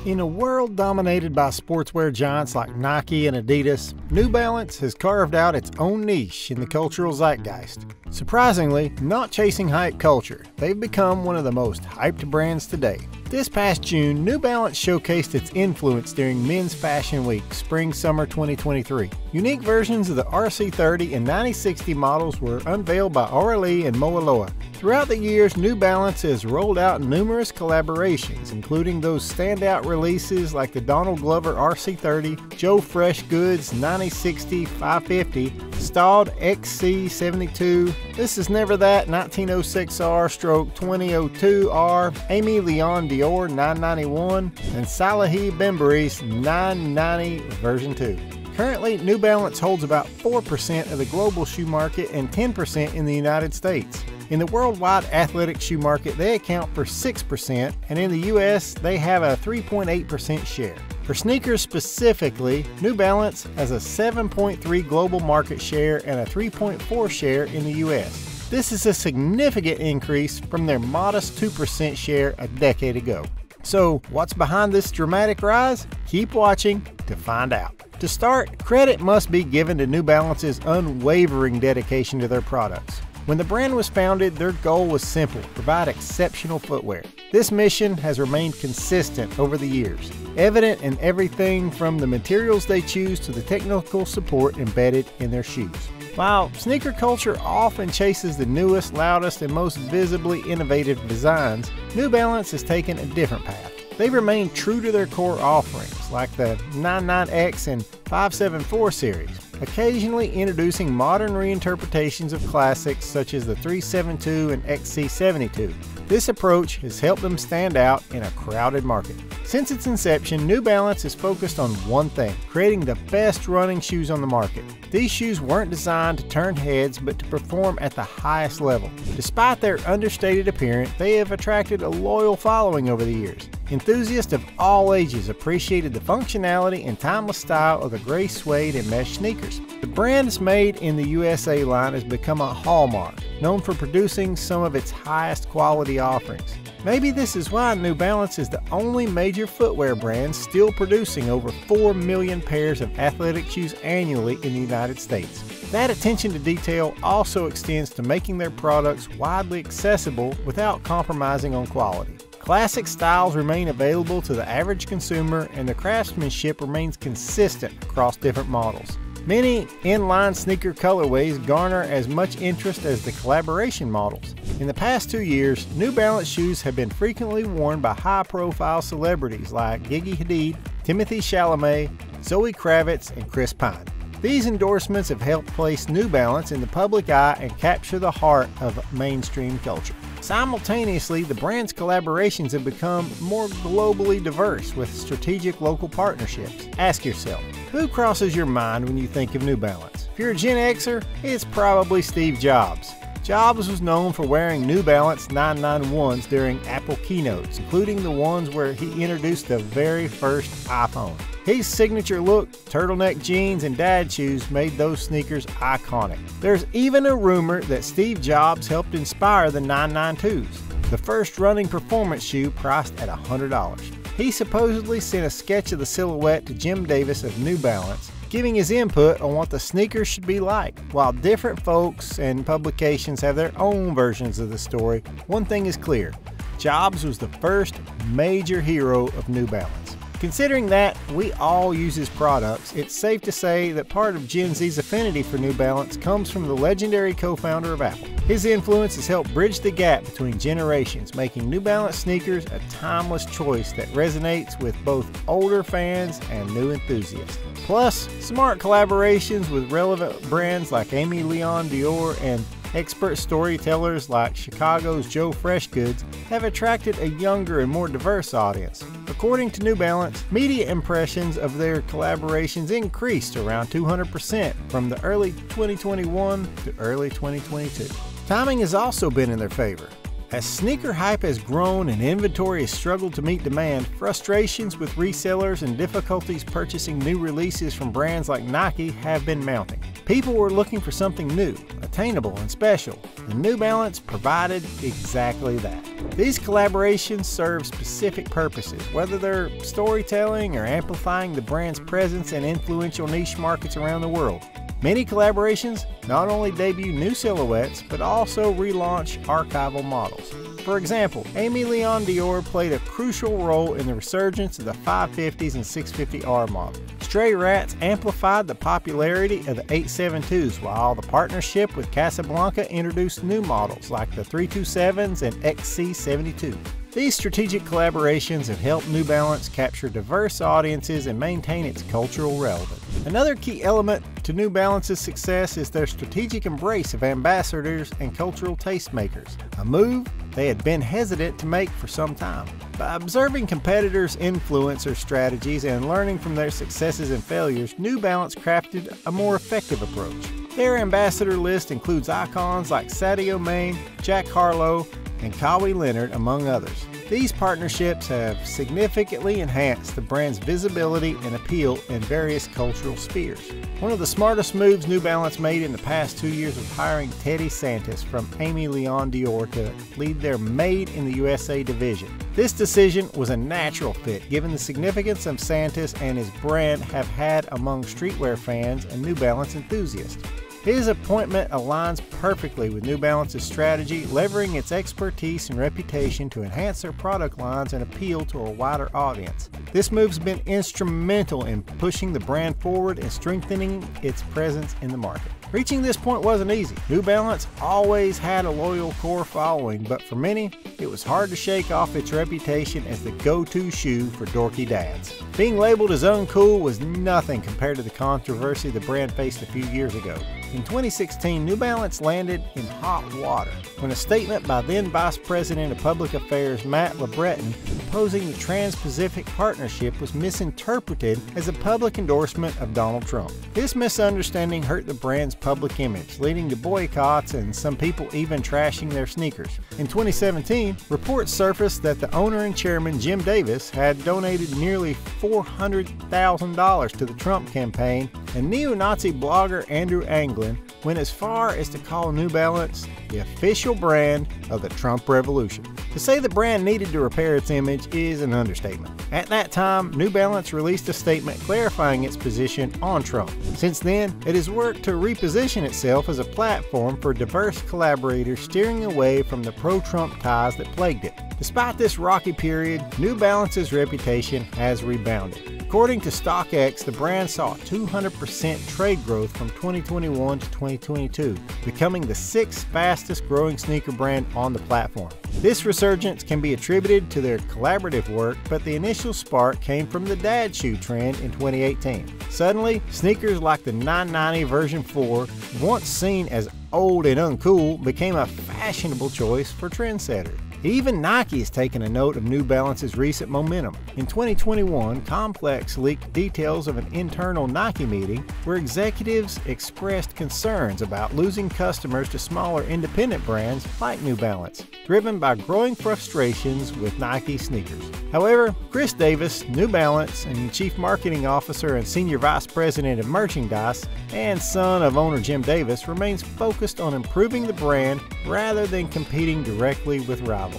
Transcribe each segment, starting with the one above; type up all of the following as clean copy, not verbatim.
In a world dominated by sportswear giants like Nike and Adidas, New Balance has carved out its own niche in the cultural zeitgeist. Surprisingly, not chasing hype culture, they've become one of the most hyped brands today. This past June, New Balance showcased its influence during Men's Fashion Week, Spring-Summer 2023. Unique versions of the RC30 and 9060 models were unveiled by RLE and Moaloa. Throughout the years, New Balance has rolled out numerous collaborations, including those standout releases like the Donald Glover RC30, Joe Freshgoods 9060 550, Stalled XC72, This Is Never That 1906R/2002R, Aime Leon Dore 991, and Salehe Bembury's 990 version 2. Currently, New Balance holds about 4% of the global shoe market and 10% in the United States. In the worldwide athletic shoe market, they account for 6%, and in the US, they have a 3.8% share. For sneakers specifically, New Balance has a 7.3 global market share and a 3.4 share in the US. This is a significant increase from their modest 2% share a decade ago. So, what's behind this dramatic rise? Keep watching to find out. To start, credit must be given to New Balance's unwavering dedication to their products. When the brand was founded, their goal was simple: provide exceptional footwear. This mission has remained consistent over the years, evident in everything from the materials they choose to the technical support embedded in their shoes. While sneaker culture often chases the newest, loudest, and most visibly innovative designs, New Balance has taken a different path. They remain true to their core offerings, like the 99X and 574 series, occasionally introducing modern reinterpretations of classics such as the 372 and XC72. This approach has helped them stand out in a crowded market. Since its inception, New Balance has focused on one thing: creating the best running shoes on the market. These shoes weren't designed to turn heads, but to perform at the highest level. Despite their understated appearance, they have attracted a loyal following over the years. Enthusiasts of all ages appreciated the functionality and timeless style of the gray suede and mesh sneakers. The brand's Made in the USA line has become a hallmark, known for producing some of its highest quality offerings. Maybe this is why New Balance is the only major footwear brand still producing over 4 million pairs of athletic shoes annually in the United States. That attention to detail also extends to making their products widely accessible without compromising on quality. Classic styles remain available to the average consumer, and the craftsmanship remains consistent across different models. Many inline sneaker colorways garner as much interest as the collaboration models. In the past 2 years, New Balance shoes have been frequently worn by high-profile celebrities like Gigi Hadid, Timothée Chalamet, Zoe Kravitz, and Chris Pine. These endorsements have helped place New Balance in the public eye and capture the heart of mainstream culture. Simultaneously, the brand's collaborations have become more globally diverse with strategic local partnerships. Ask yourself, who crosses your mind when you think of New Balance? If you're a Gen Xer, it's probably Steve Jobs. Jobs was known for wearing New Balance 991s during Apple keynotes, including the ones where he introduced the very first iPhone. His signature look, turtleneck jeans, and dad shoes made those sneakers iconic. There's even a rumor that Steve Jobs helped inspire the 992s, the first running performance shoe priced at $100. He supposedly sent a sketch of the silhouette to Jim Davis of New Balance, giving his input on what the sneakers should be like. While different folks and publications have their own versions of the story, one thing is clear: Jobs was the first major hero of New Balance. Considering that we all use his products, it's safe to say that part of Gen Z's affinity for New Balance comes from the legendary co-founder of Apple. His influence has helped bridge the gap between generations, making New Balance sneakers a timeless choice that resonates with both older fans and new enthusiasts. Plus, smart collaborations with relevant brands like Aime Leon Dore and expert storytellers like Chicago's Joe Freshgoods have attracted a younger and more diverse audience. According to New Balance, media impressions of their collaborations increased around 200% from the early 2021 to early 2022. Timing has also been in their favor. As sneaker hype has grown and inventory has struggled to meet demand, frustrations with resellers and difficulties purchasing new releases from brands like Nike have been mounting. People were looking for something new, attainable, and special, and New Balance provided exactly that. These collaborations serve specific purposes, whether they're storytelling or amplifying the brand's presence in influential niche markets around the world. Many collaborations not only debut new silhouettes, but also relaunch archival models. For example, Aime Leon Dore played a crucial role in the resurgence of the 550s and 650R model. Stray Rats amplified the popularity of the 872s, while the partnership with Casablanca introduced new models like the 327s and XC72. These strategic collaborations have helped New Balance capture diverse audiences and maintain its cultural relevance. Another key element to New Balance's success is their strategic embrace of ambassadors and cultural tastemakers, a move they had been hesitant to make for some time. By observing competitors' influencer strategies and learning from their successes and failures, New Balance crafted a more effective approach. Their ambassador list includes icons like Sadio Mane, Jack Harlow, and Kawhi Leonard, among others. These partnerships have significantly enhanced the brand's visibility and appeal in various cultural spheres. One of the smartest moves New Balance made in the past 2 years was hiring Teddy Santis from Aime Leon Dore to lead their Made in the USA division. This decision was a natural fit given the significance of Santis and his brand have had among streetwear fans and New Balance enthusiasts. His appointment aligns perfectly with New Balance's strategy, leveraging its expertise and reputation to enhance their product lines and appeal to a wider audience. This move's been instrumental in pushing the brand forward and strengthening its presence in the market. Reaching this point wasn't easy. New Balance always had a loyal core following, but for many, it was hard to shake off its reputation as the go-to shoe for dorky dads. Being labeled as uncool was nothing compared to the controversy the brand faced a few years ago. In 2016, New Balance landed in hot water when a statement by then Vice President of Public Affairs Matt LeBreton opposing the Trans-Pacific Partnership was misinterpreted as a public endorsement of Donald Trump. This misunderstanding hurt the brand's public image, leading to boycotts and some people even trashing their sneakers. In 2017, reports surfaced that the owner and chairman Jim Davis had donated nearly $400,000 to the Trump campaign, and neo-Nazi blogger Andrew Anglin went as far as to call New Balance the official brand of the Trump Revolution. To say the brand needed to repair its image is an understatement. At that time, New Balance released a statement clarifying its position on Trump. Since then, it has worked to reposition itself as a platform for diverse collaborators, steering away from the pro-Trump ties that plagued it. Despite this rocky period, New Balance's reputation has rebounded. According to StockX, the brand saw 200% trade growth from 2021 to 2022, becoming the 6th fastest growing sneaker brand on the platform. This resurgence can be attributed to their collaborative work, but the initial spark came from the dad shoe trend in 2018. Suddenly, sneakers like the 990 version 4, once seen as old and uncool, became a fashionable choice for trendsetters. Even Nike has taken a note of New Balance's recent momentum. In 2021, Complex leaked details of an internal Nike meeting where executives expressed concerns about losing customers to smaller independent brands like New Balance, driven by growing frustrations with Nike sneakers. However, Chris Davis, New Balance and Chief Marketing Officer and Senior Vice President of Merchandise, and son of owner Jim Davis, remains focused on improving the brand rather than competing directly with rivals.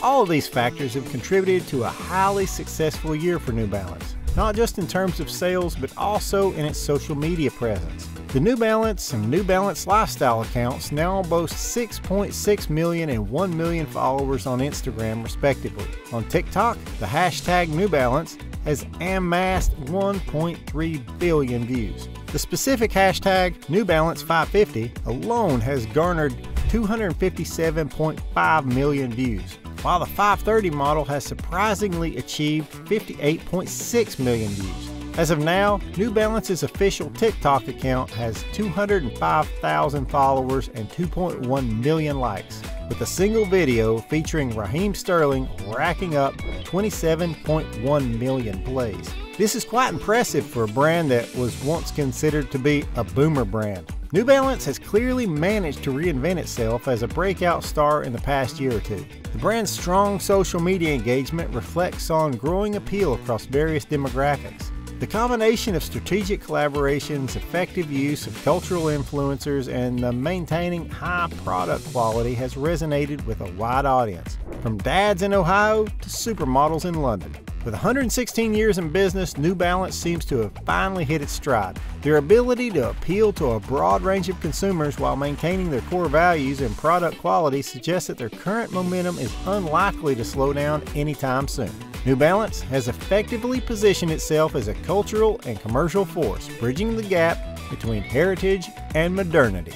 All of these factors have contributed to a highly successful year for New Balance, not just in terms of sales, but also in its social media presence. The New Balance and New Balance Lifestyle accounts now boast 6.6 million and 1 million followers on Instagram, respectively. On TikTok, the hashtag New Balance has amassed 1.3 billion views. The specific hashtag New Balance 550 alone has garnered 257.5 million views, while the 530 model has surprisingly achieved 58.6 million views. As of now, New Balance's official TikTok account has 205,000 followers and 2.1 million likes, with a single video featuring Raheem Sterling racking up 27.1 million plays. This is quite impressive for a brand that was once considered to be a boomer brand. New Balance has clearly managed to reinvent itself as a breakout star in the past year or two. The brand's strong social media engagement reflects on growing appeal across various demographics. The combination of strategic collaborations, effective use of cultural influencers, and the maintaining high product quality has resonated with a wide audience, from dads in Ohio to supermodels in London. With 116 years in business, New Balance seems to have finally hit its stride. Their ability to appeal to a broad range of consumers while maintaining their core values and product quality suggests that their current momentum is unlikely to slow down anytime soon. New Balance has effectively positioned itself as a cultural and commercial force, bridging the gap between heritage and modernity.